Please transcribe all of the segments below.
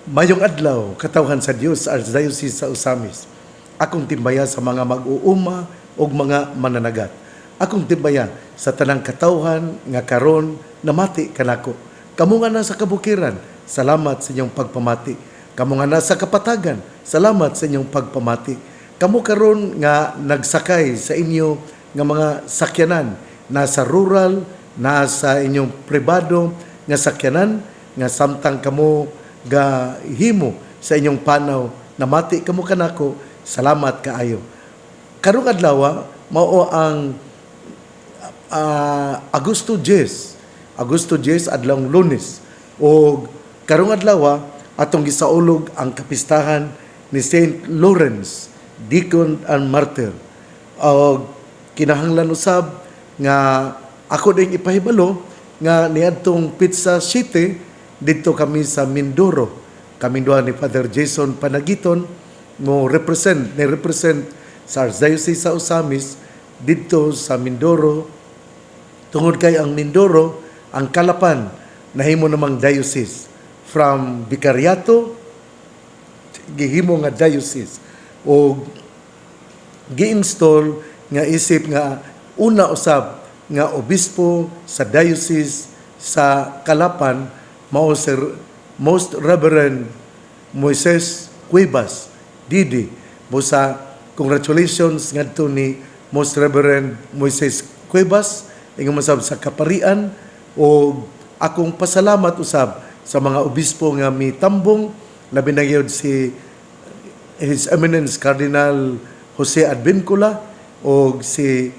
Mayong adlaw, katawhan sa Dios, Archdiocese sa Osamis. Akong timbaya sa mga mag-uuma o mga mananagat. Akong timbaya sa tanang katawhan nga karon namati kanako. Kamu nga na sa kabukiran, salamat sa inyong pagpamati. Kamu nga na sa kapatagan, salamat sa inyong pagpamati. Kamu karon nga nagsakay sa inyo nga mga sakyanan, nasa rural, nasa inyong pribado nga sakyanan, nga samtang kamo ga himo sa inyong panaw namati kamo kanako, salamat kaayo. Karong adlaw mao ang Agosto 10 adlawng Lunes, o karong adlaw atong gisaulog ang kapistahan ni Saint Lawrence, Deacon and Martyr. O kinahanglan usab nga ako ding ipahibalo nga niadtong Pizza City dito kami sa Mindoro. Kami duha ni Father Jason Panagiton mo represent sa Archdiocese sa Osamis dito sa Mindoro. Tungod kay ang Mindoro, ang Kalapan, nahimo namang diocese. From Vicariato, gihimo nga diocese. O gi-install nga isip nga una usab nga obispo sa diocese sa Kalapan, mao Sir Most Reverend Moises Cuevas Didi. Busa congratulations ngadto ni Most Reverend Moises Cuevas ingon masab sa kaparian, o akong pasalamat usab sa mga obispo nga mitambong, labi na gyud si His Eminence Cardinal Jose Advincula o si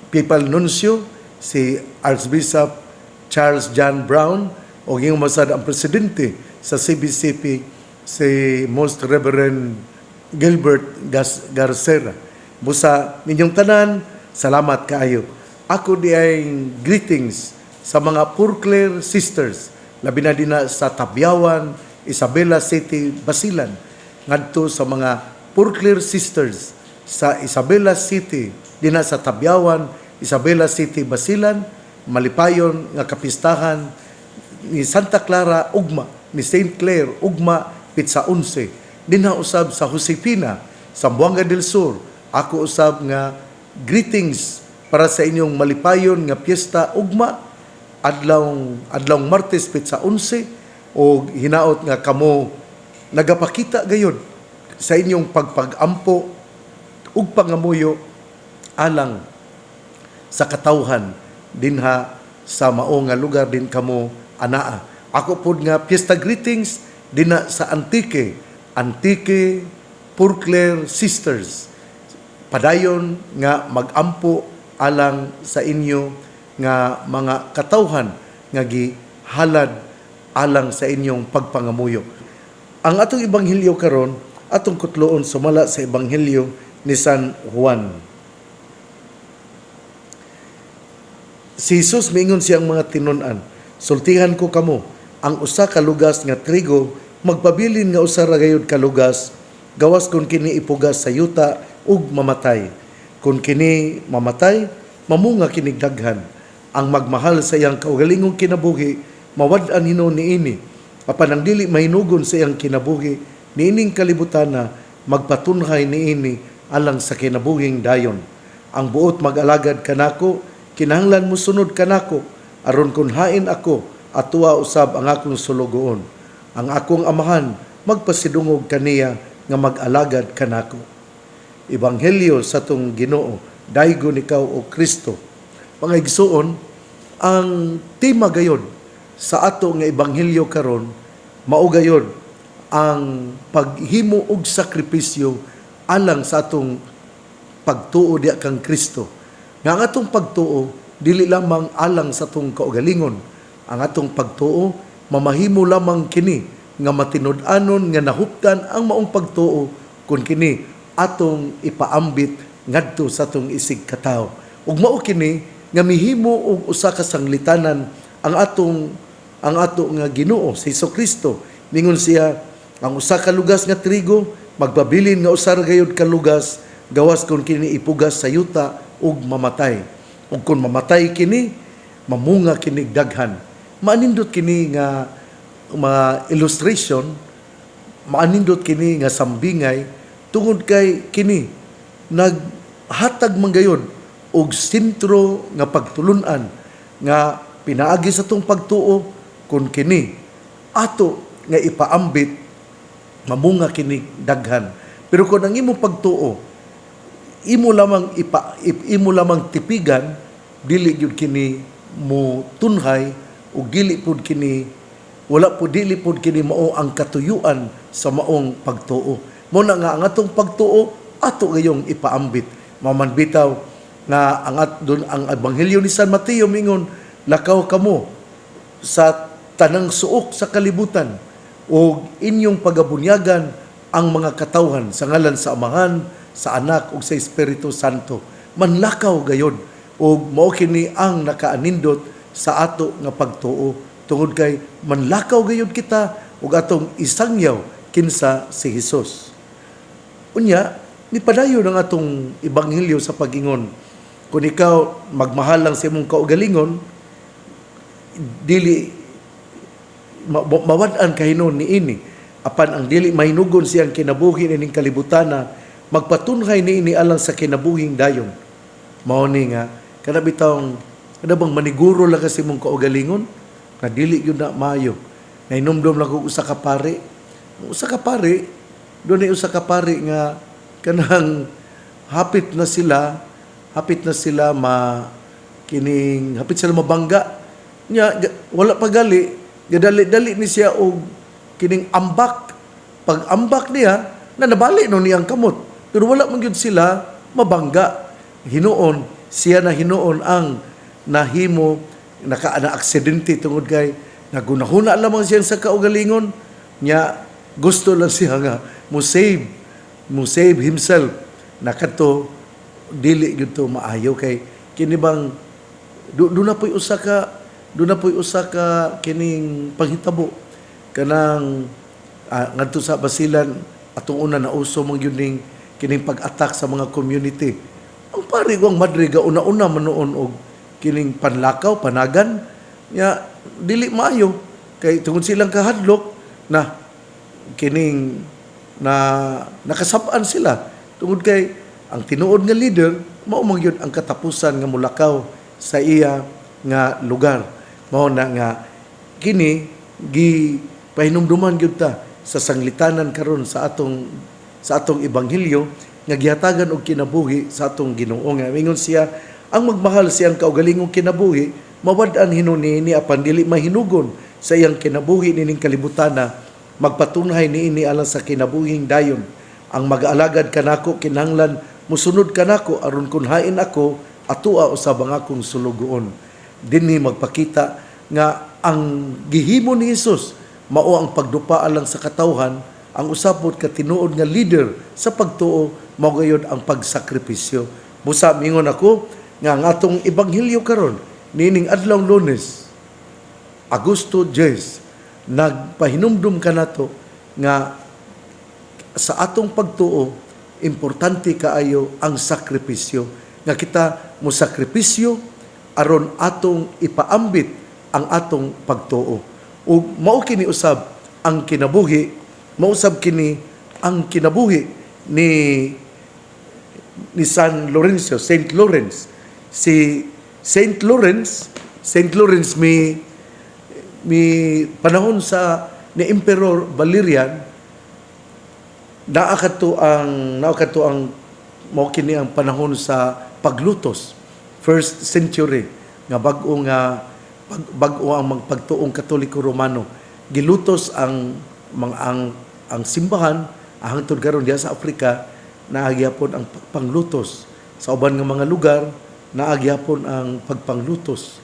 Papal Nuncio, si Archbishop Charles John Brown, o ngayong masad ang presidente sa CBCP, si Most Reverend Gilbert Garcera. Busa ninyong tanan, salamat kaayo. Ako di ay greetings sa mga Purclair Sisters, labi na din sa Tabyawan, Isabela City, Basilan. Ngadto sa mga Purclair Sisters sa Isabela City, din sa Tabyawan, Isabela City, Basilan, malipayon nga kapistahan ni Santa Clara ugma, ni Saint Clair ugma, Pizza 11. Dinha usab sa Josefina, Zamboanga del Sur. Ako usab nga greetings para sa inyong malipayon nga piyesta ugma, adlawng Martes Pizza 11, o hinaot nga kamo nagapakita gayud sa inyong pagpagampo ug pangamuyo alang sa katawhan dinha sa mao nga lugar din kamo anaa. Ako pod nga fiesta greetings dina sa Antique Purclair Sisters. Padayon nga magampo alang sa inyo nga mga katawhan nga gihalad alang sa inyong pagpangamuyo. Ang atong ebanghelyo karon, atong kutloon sumala sa ebanghelyo ni San Juan. Si Jesus miingon siyang mga tinun-an, sultihan ko kamo, ang usa ka lugas nga trigo, magpabilin nga usa ra gayud ka lugas, gawas kun kini ipugas sa yuta ug mamatay. Kun kini mamatay, mamunga kinig daghan. Ang magmahal sa iyang kaugalingong kinabuhi, mawad-an hinon niini. Apan ang dili mahinugon sa iyang kinabuhi, niining kalibutana, magpatunhay niini alang sa kinabuhing dayon. Ang buot mag-alagad kanako, kinahanglan mo sunod kanako, aron kun hain ako, atuwa usab ang akong sulugoon. Ang akong amahan, magpasidungog kaniya nga mag-alagad kanako. Ebanghelyo sa tong Ginoo, daygon ikaw o Kristo. Mga igsuon, ang tema gayod sa ato nga ebanghelyo karon, mao gayod ang paghimo og sakripisyo alang sa atong pagtuo diha kang Kristo. Nga ang atong pagtuo, dili lamang alang sa atong kaugalingon. Ang atong pagtuo, mamahimo lamang kini nga matinud-anon nga nahuptan ang maong pagtuo kung kini atong ipaambit ngadto sa atong isig katawo. Ug mao kini nga mihimo og usa ka sanglitanan ang ato nga Ginoo si Jesucristo. Ningon siya, ang usa ka lugas nga trigo magbabilin nga usa ra gayud ka lugas, gawas kun kini ipugas sa yuta ug mamatay. Ug kun mamatay kini, mamunga kinig daghan. Maanindot kini nga illustration maanindot kini nga sambingay tungod kay kini naghatag man gayud og sentro nga pagtulunan nga pinaagi sa tong pagtuo kun kini ato nga ipaambit mamunga kini daghan. Pero kung ang imong pagtuo imo lamang tipigan, dili gyud kini mo tunhay ug dili pud kini mao ang katuyuan sa maong pagtuo. Mo na nga ang atong pagtuo ato gayong ipaambit. Maman bitaw nga ang ebanghelyo ni San Mateo mingon, lakaw kamo sa tanang suok sa kalibutan ug inyong pagabunyagan ang mga katawhan sa ngalan sa Amahan, sa Anak ug sa Espiritu Santo. Manlakaw gayod ug mao kini ang nakaanindot sa ato nga pagtuo tungod kay manlakaw gayod kita ug atong isangyaw kinsa si Hesus. Unya, nipadayon ang atong ebanghelyo sa pag-ingon, kung ikaw magmahal lang sa imong kaugalingon, dili mawad-an kahinon ni ini. Apan ang dili mahinugon siyang kinabuhi ining kalibutana, magpatunhay ni ini alang sa kinabuhing dayon. Mao ni nga kada bitawng kada bang maniguro lang kasi mong kaugalingon na dili gyud na maayo. Nainumdum lang ko usa ka pare. Usa ka pare, doon ay usa ka pare nga kanang hapit na sila hapit sila mabangga. Nya wala pa gali, gadali-dali ni siya og kining ambak. Pag ambak niya, na nabali no niyang kamot. Pero wala man gyud sila mabangga. Siya na hinuon ang nahimo na-aksidente tungod kay nagunahuna lamang siya sa kaugalingon nya gusto lang siya nga mo save himself na kadto dili gyud to maayo kay kini bang do na po'y usa ka kining panghitabo kanang ngadto sa Basilan atong una na uso mong yun kining pag-attack sa mga community. Ang pari ko ang madriga una-una manoon og kining panlakaw, panagan, ya dili maayo kay tungod silang kahadlok na kining na nakasab-an sila tungod kay ang tinuod nga leader mao man gyud ang katapusan nga mulakaw sa iya nga lugar. Mao na nga kini gi pahinumduman gyud ta sa sanglitanan karon sa atong ebanghelyo nga gihatagan og kinabuhi sa atong Ginoo nga mingon siya ang magmahal siyang kaugalingong kinabuhi mawad-an hinuni ni apan dili mahinugon sa iyang kinabuhi nining kalibutana magpatunhay niini alang sa kinabuhing dayon. Ang mag-alagad kanako kinahanglan musunod kanako aron kun hain ako atua usab ang akong sulugoon. Dinhi magpakita nga ang gihimo ni Hesus mao ang pagdupa alang sa katawhan, ang usapod ka tinuod nga leader sa pagtuo mao gayud ang pagsakripisyo. Busa mingon ako nga ang atong ebanghelyo karon nining adlaw Lunes, Agosto 10, nagpahinumdum kanato nga sa atong pagtuo importante kaayo ang sakripisyo nga kita mo sakripisyo aron atong ipaambit ang atong pagtuo. Ug mao kini usab ang kinabuhi, mausab kini ang kinabuhi ni San Lorenzo, Saint Lawrence. Si Saint Lawrence mi panahon sa ni Emperor Valerian naakato ang mao kini ang panahon sa paglutos, first century nga bag-o ang pagtuong Katoliko Romano. Gilutos ang simbahan hangtod karon diha sa Afrika, naagyapon ang panglutos sa uban nga mga lugar, naagyapon ang pagpanglutos.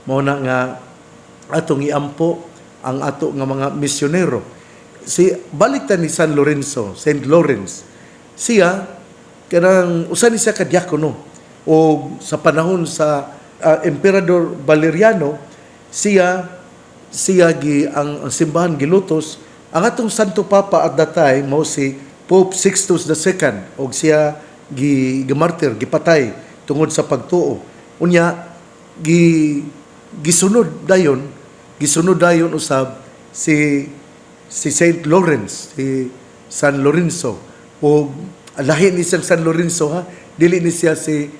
Mao na nga atong iampo ang ato nga mga misyonero. Balik ta ni San Lorenzo, Saint Lawrence. Siya kanang usa ni siya ka diakono o sa panahon sa Emperador Valeriano siya ang simbahan gilutos. Ang atong Santo Papa at that time mao si Pope Sixtus II og siya gimartir, gipatay tungod sa pagtuo. Unya gisunod dayon usab si si Saint Lawrence, si San Lorenzo. O lahi ni siyang San Lorenzo, ha, dili ni siya si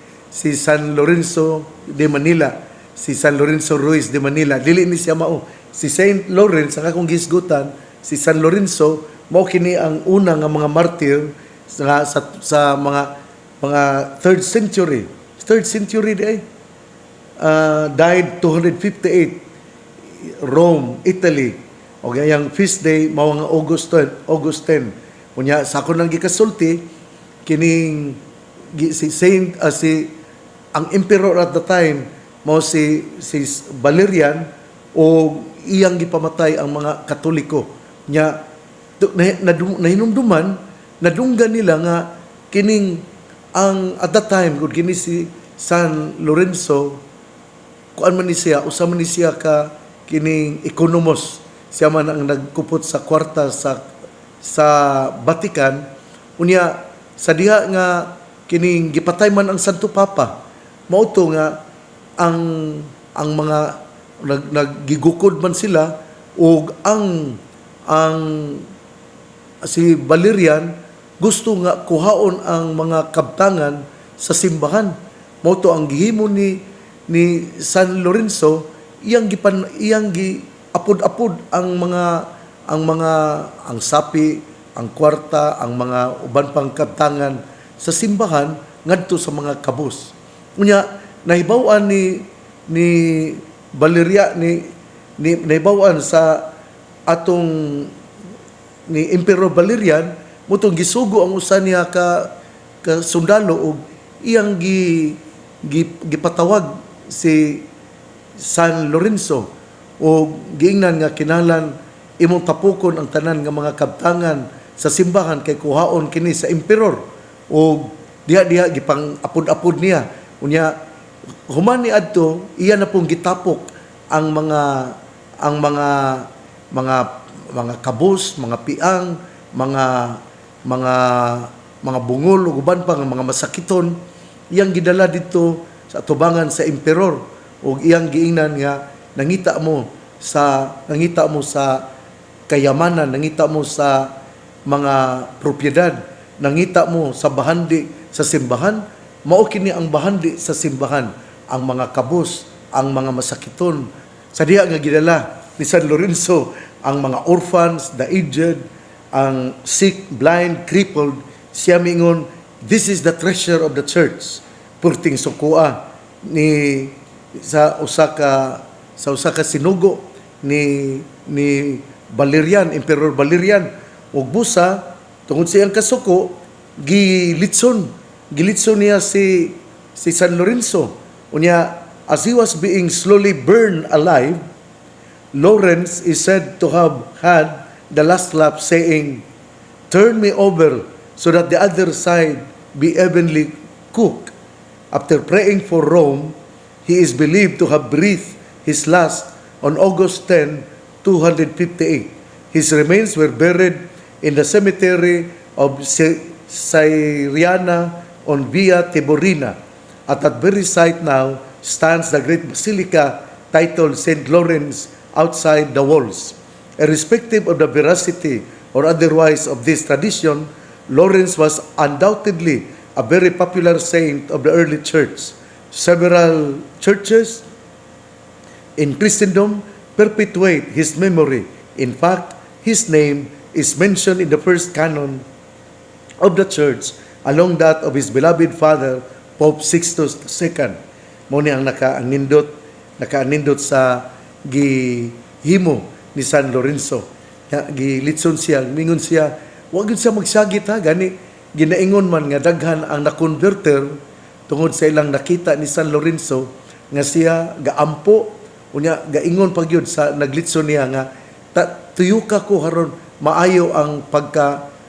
San Lorenzo de Manila, si San Lorenzo Ruiz de Manila, dili ni siya mao. Si Saint Lawrence, ang akong gisgutan, si San Lorenzo, mao kini ang una nga mga martir sa mga 3rd century. 3rd century di ay. Died 258, Rome, Italy. O yung feast day mao nga August 10. Unya sa ako nang gikasulti kining ang emperor at the time mao si Valerian, o iyang gipamatay ang mga Katoliko. Nya nahinumduman, nadunggan nila nga kining ang at that time gud kini si San Lorenzo, kuan man ni siya, usa man ni siya ka kining ekonomos. Siya man ang nagkupot sa kwarta sa Vatican. Unya sa diha nga kining gipatay man ang Santo Papa, mao to nga ang mga naggigukod man sila, ug ang si Valerian gusto nga kuhaon ang mga kabtangan sa simbahan. Mao to ang gihimo ni San Lorenzo, iyang apod-apod ang sapi, ang kwarta, ang mga uban pang kabtangan sa simbahan ngadto sa mga kabus. Unya nahibaw-an ni Valeria nahibaw-an sa atong ni Emperor Valerian, mutong gisugo ang usa niya ka sundalo, og iyang gipatawag si San Lorenzo, o giingnan nga kinahanglan imong tapukon ang tanan nga mga kabtangan sa simbahan kay kuhaon kini sa emperor, o diha gipang apod-apod niya. Unya human ni adto, iya na pong gitapok ang mga kabus, mga piang, mga bungol ug uban pa nga mga masakiton, iyang gidala dito sa atubangan sa emperor, ug iyang giingnan nga nangita mo sa kayamanan, nangita mo sa mga propiedad, nangita mo sa bahandi sa simbahan. Mao kini ang bahandi sa simbahan, ang mga kabus, ang mga masakiton. Sa diha nga gidala ni San Lorenzo ang mga orphans, the aged, ang sick, blind, crippled. Siya mingon, this is the treasure of the church. Purting sukua sa usa ka sinugo ni Valerian, Emperor Valerian. Ug busa tungod sa iyang kasuko, gilitson niya si San Lorenzo. Unya, as he was being slowly burned alive, Lawrence is said to have had the last laugh, saying, "Turn me over so that the other side be evenly cooked." After praying for Rome, he is believed to have breathed his last on August 10, 258. His remains were buried in the cemetery of Syriana on Via Tiburina. At that very site now stands the great basilica titled St. Lawrence outside the walls. Irrespective of the veracity or otherwise of this tradition, Lawrence was undoubtedly a very popular saint of the early church. Several churches in Christendom perpetuate his memory. In fact, his name is mentioned in the first canon of the church along that of his beloved father, Pope Sixtus II. Mao ni ang nakaanindot sa gihimo ni San Lorenzo. Gilitson siya, mingon siya, wag gyud siya magsagit ha, gani ginaingon man nga daghan ang nakonverter tungod sa ilang nakita ni San Lorenzo nga siya gaampo, unya gaingon pa gyud sa naglitson niya nga tuyo ka ko haron maayo ang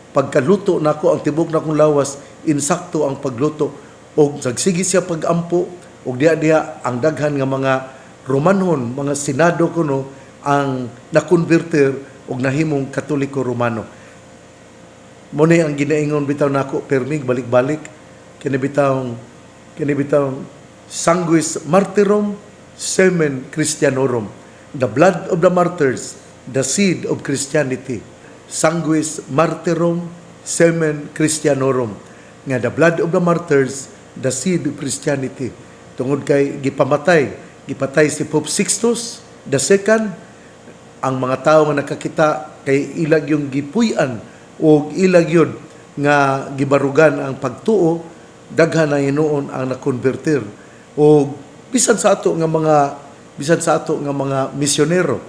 pagkaluto nako, ang tibok na kong lawas insakto ang pagluto. Og sagsigi siya pagampo, og diha ang daghan nga mga Romanhon, mga senado kuno ang nakonverter og nahimong Katoliko Romano. Mo ni ang ginaingon bitaw nako permig balik-balik kini bitaw sanguis martyrum semen Christianorum. The blood of the martyrs the seed of Christianity. Sanguis martyrum, semen Christianorum. Nga the blood of the martyrs, the seed of Christianity. Tungod kay gipatay si Pope Sixtus the second, ang mga tao nga nakakita kay ilag yung gipuy-an o ilag yun nga gibarugan ang pagtuo, daghan na hinuon ang nakonvertir. O bisan sa ato nga mga misyonero,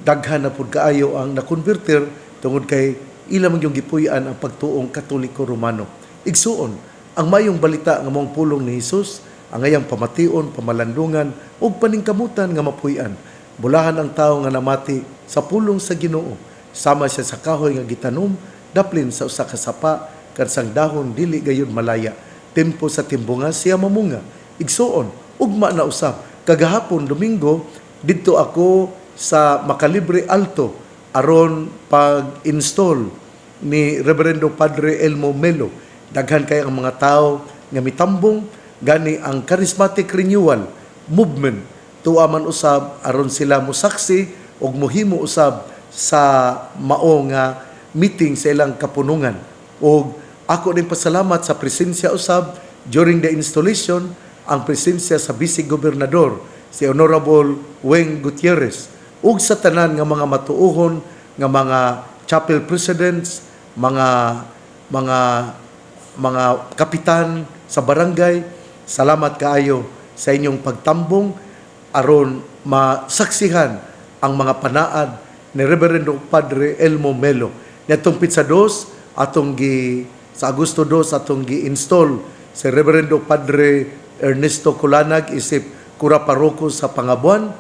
daghan na pud kaayo ang nakonvertir tungod kay ilang yung gipuy-an ang pagtuong Katoliko Romano. Igsuon, ang mayong balita nga mong pulong ni Hesus, ang ayang pamation, pamalandungan ug paningkamutan nga mapuy-an. Bulahan ang tao nga namati sa pulong sa Ginoo, sama siya sa kahoy nga gitanom, daplin sa usa ka sapa, kansang dahon dili gayud malaya. Tempo sa timbunga siya mamunga. Igsuon, ugma na usab. Kagahapon Domingo, didto ako sa Macalibre Alto aron pag-install ni Reverendo Padre Elmo Melo. Daghan kay ang mga tao nga mitambong gani ang charismatic renewal movement tuwa man usab aron sila mosaksi og mohimo usab sa mao nga meeting sa ilang kapunungan. Og ako din pasalamat sa presensya usab during the installation, ang presensya sa Vice Gobernador si Honorable Weng Gutierrez ug sa tanan nga mga matuohon nga mga chapel presidents, mga kapitan sa barangay. Salamat kaayo sa inyong pagtambong aron masaksihan ang mga panaad ni Reverendo Padre Elmo Melo. Nitong Pitsa 2, sa Agosto 2, atong gi-install si Reverendo Padre Ernesto Culanag isip Cura Paroko sa Pangabuan.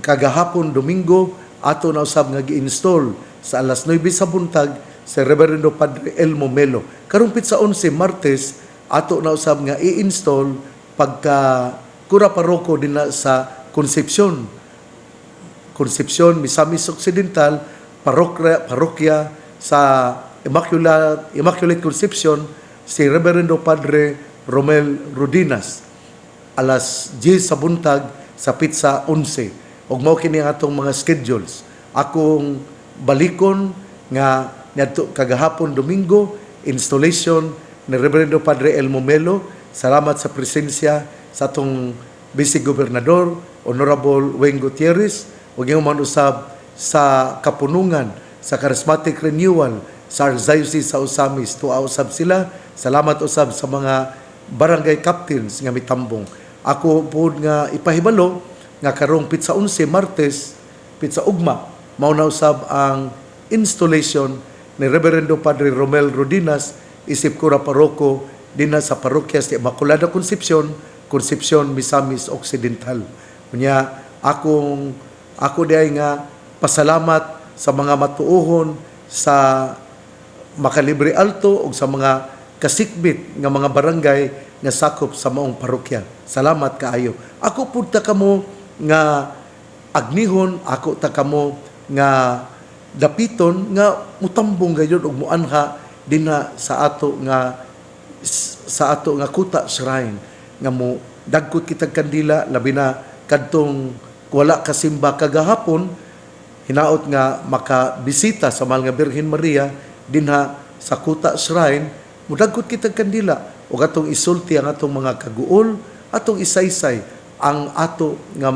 Kagahapon Domingo, ato na usab nga gi-install sa alas 9 sa buntag si Reverendo Padre Elmo Melo. Karong Pitsa 11, Martes, ato na usab nga i-install pagka Cura Paroko din na sa Concepcion, Misamis Occidental, parokya sa Immaculate Conception, si Reverendo Padre Romel Rodinas. Alas 10 sa buntag sa Pitsa 11. Og mao kini ang atong mga schedules. Akong balikon nga ngadto kagahapon Domingo, installation ni Reverendo Padre Elmo Melo. Salamat sa presensya sa atong Vice Gobernador Honorable Weng Gutierrez ug yung manusab sa kapunungan sa Charismatic Renewal sa Archdiocese sa Osamis. Tuaw usab sila. Salamat usab sa mga barangay captains nga mitambong. Ako po nga ipahibalo nga karong Pitsa 11 Martes, Pitsa Ugma, mao na usab ang installation ni Reverendo Padre Romel Rodinas isip Cura Paroko dinha sa parokya sa Immaculada Concepcion, Misamis Occidental. Unya ako diay nga pasalamat sa mga matuohon sa Macalibre Alto ug sa mga kasikbit nga mga barangay nga sakop sa maong parokya. Salamat kaayo. Ako pud ta kamo nga agnihon, ako ta kamo nga dapiton nga mutambong gayud og muanha dinha sa ato nga kuta shrine nga mo dagkot kitag kandila labi na kadtong wala kasimba kagahapon, hinaot nga makabisita sa mahal nga Birhen Maria dinha sa kuta shrine, mudagkot kitag kandila ug atong isulti ang atong mga kaguol, atong isaysay ang ato nga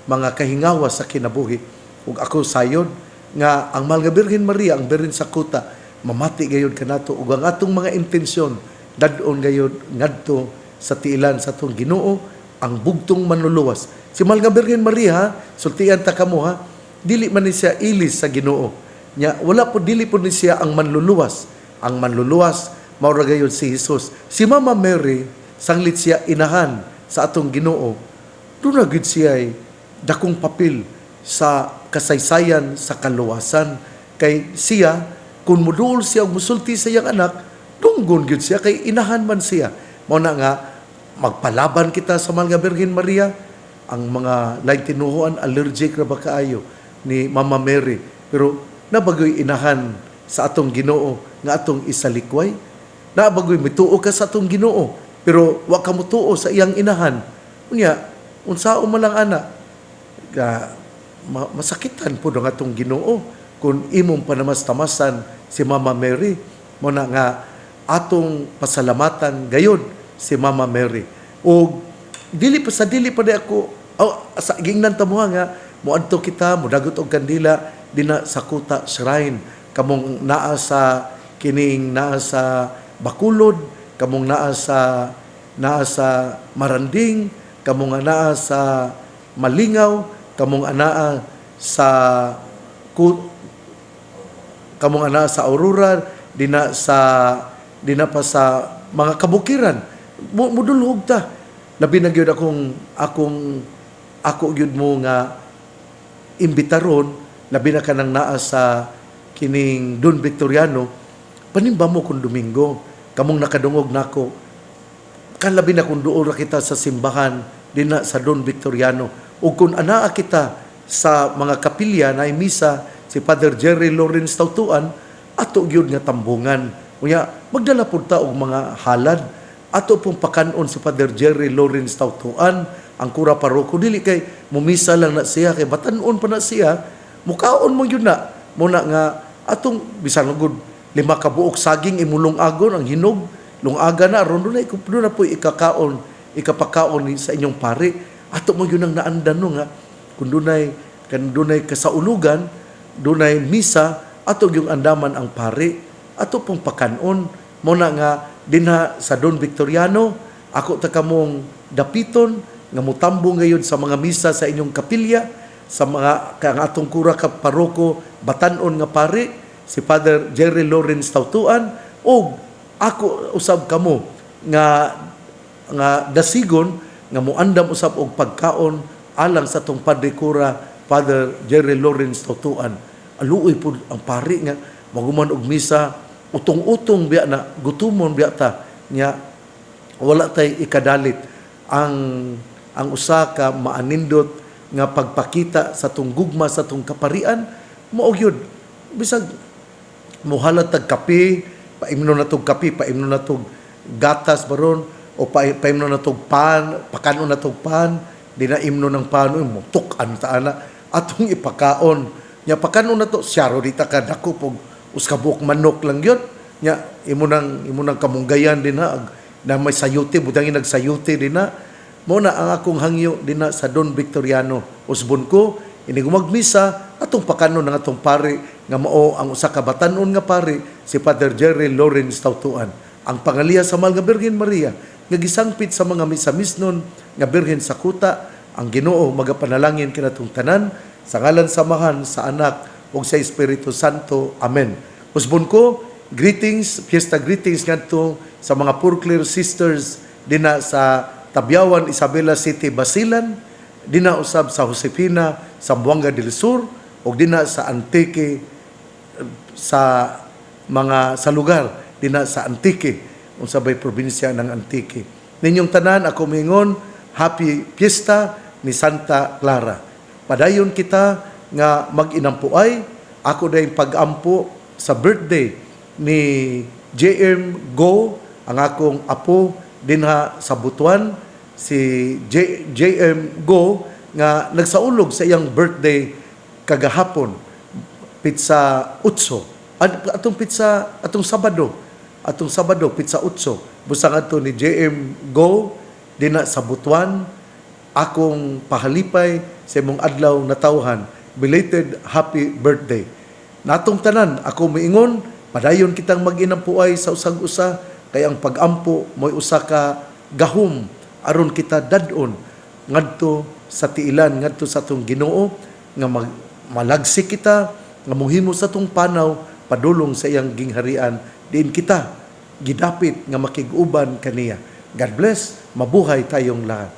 mga kahingawa sa kinabuhi. Ug ako sayod nga ang mahal nga Birhen Maria, ang Birhen sa kuta, mamati gayud kanato ug ang atong mga intensyon dadon gayud ngadto sa tiilan sa atong Ginoo, ang bugtong manluluwas. Si mahal nga Birhen Maria, sultian ta kamo ha, dili man ni siya ilis sa Ginoo. Nya wala po dili po ni siya ang manluluwas. Ang manluluwas mao ra gayud si Hesus. Si Mama Mary sanglit siya inahan sa atong Ginoo. Duna gid siya dakong papel sa kasaysayan sa kaluwasan. Kay siya kun moduol siya og musulti sa iyang anak, dunggon gid siya kay inahan man siya. Mao na nga magpalaban kita sa mahal nga Birhen Maria. Ang mga laing tinuhuan allergic ra ba kaayo ni Mama Mary, pero nabagoy inahan sa atong Ginoo nga atong isalikway. Nabagoy mituo ka sa atong Ginoo pero wa ka motuo sa iyang inahan. Unya unsao man lang ana masakitan po nga atong Ginoo kung imong panamastamasan si Mama Mary. Mo na nga atong pasalamatan gayon si Mama Mary. O dili pa di ako sa gingnan ta mo nga moadto kita modagot og kandila dina sa Kuta Shrine, kamong naa sa Bacolod, kamong naa sa Maranding, kamong naa sa Malingaw, kamong naa sa Aurora, dina pa sa mga kabukiran. Mudulhog ta. Labi na gyud ako gyud mo nga imbitaron, labi na kanang naa sa kining Don Victoriano, panimba mo kung Domingo, kamong nakadungog nako. Labi na kung duol kita sa simbahan dina sa Don Victoriano. O kung anaa kita sa mga kapilya na misa si Father Jerry Lawrence Tautuan, ato gyud nga tambungan. Unya magdala pud ta og mga halad. Ato pong pakanon si Father Jerry Lawrence Tautuan, ang kura paroko. Dili kay mumisa lang na siya, kay batanon pa na siya, mukaon mo yun na. Muna nga, atong bisan good 5 kabuok saging imulong agon ang hinog, lungaga na, aron doon na po ikapakaon sa inyong pari. Ato mo yun ang naandan no nga, kung dunay kasaulugan, dunay misa, ato yung andaman ang pari, ato pong pakanon. Muna nga, dinha sa Don Victoriano, ako ta kamong dapiton nga mutambo ngayon sa mga misa sa inyong kapilya, sa mga kang atong kura ka paroko batanon nga pari si Father Jerry Lawrence Tautuan, o ako usab kamo nga dasigon nga muandam usab og pagkaon alang sa tong Padre Kura Father Jerry Lawrence Tautuan. Aluoy pud ang pari nga maguman og misa, utong-utong biya na, gutumon biya ta, nya wala tay ikadalit ang usa ka maanindot nga pagpakita sa tong gugma sa tong kaparian, mao gyud bisag muhalat tag kape, paimno na tog kape, paimno na tog gatas baron, o paimno na tog pan, pakanon na tog pan, di na imno ng pano, mutukan ta ana atong ipakaon. Nya pakanon na to, syaro dita ka dako pog uskabuk manok lang yun. Nya, imo nang kamunggayan din na may sayuti, budangin nagsayuti din na. Muna ang akong hangyo din na sa Don Victoriano. Usbon ko, ini gumagmisa, atong pakanon ng atong pari, nga mao ang usa ka batanon nga pari, si Father Jerry Lawrence Tautuan. Ang pangaliya sa Mahal nga Birhen Maria, nga gisangpit sa mga misa-misnon, nga Birhen sa Kuta, ang Ginoo magapanalangin kinatong tanan, sa ngalan samahan sa Anak, ug sa Espiritu Santo. Amen. Usbon ko, greetings, fiesta greetings ngadto sa mga Purclear Sisters dina sa Tabyawan, Isabela City, Basilan, dina usab sa Josefina, Zamboanga del Sur, ug dina sa Antique, sa lugar dina sa Antique, unsabay probinsya ng Antique. Ninyong tanan, ako mingon, happy fiesta ni Santa Clara. Padayon kita nga mag-inampuay. Ako na yung pag-ampo sa birthday ni J.M. Go, ang akong apo dinha sa Butuan, si J.M. Go, nga nagsaulog sa iyang birthday kagahapon, pizza 8. Atong Sabado, pizza 8. Busang ato ni J.M. Go, dinha sa Butuan, akong pahalipay sa imong adlaw na tawhan. Belated happy birthday. Natong tanan, ako miingon, padayon kitang mag-inampuay sa usag-usa, kay ang pag-ampo mo'y usa ka gahom, aron kita dadon ngadto sa tiilan, ngadto sa atong Ginoo, nga malagsi kita, nga muhimo sa atong panaw, padulong sa iyang gingharian, diin kita, gidapit nga makig-uban kaniya. God bless, mabuhay tayong lahat.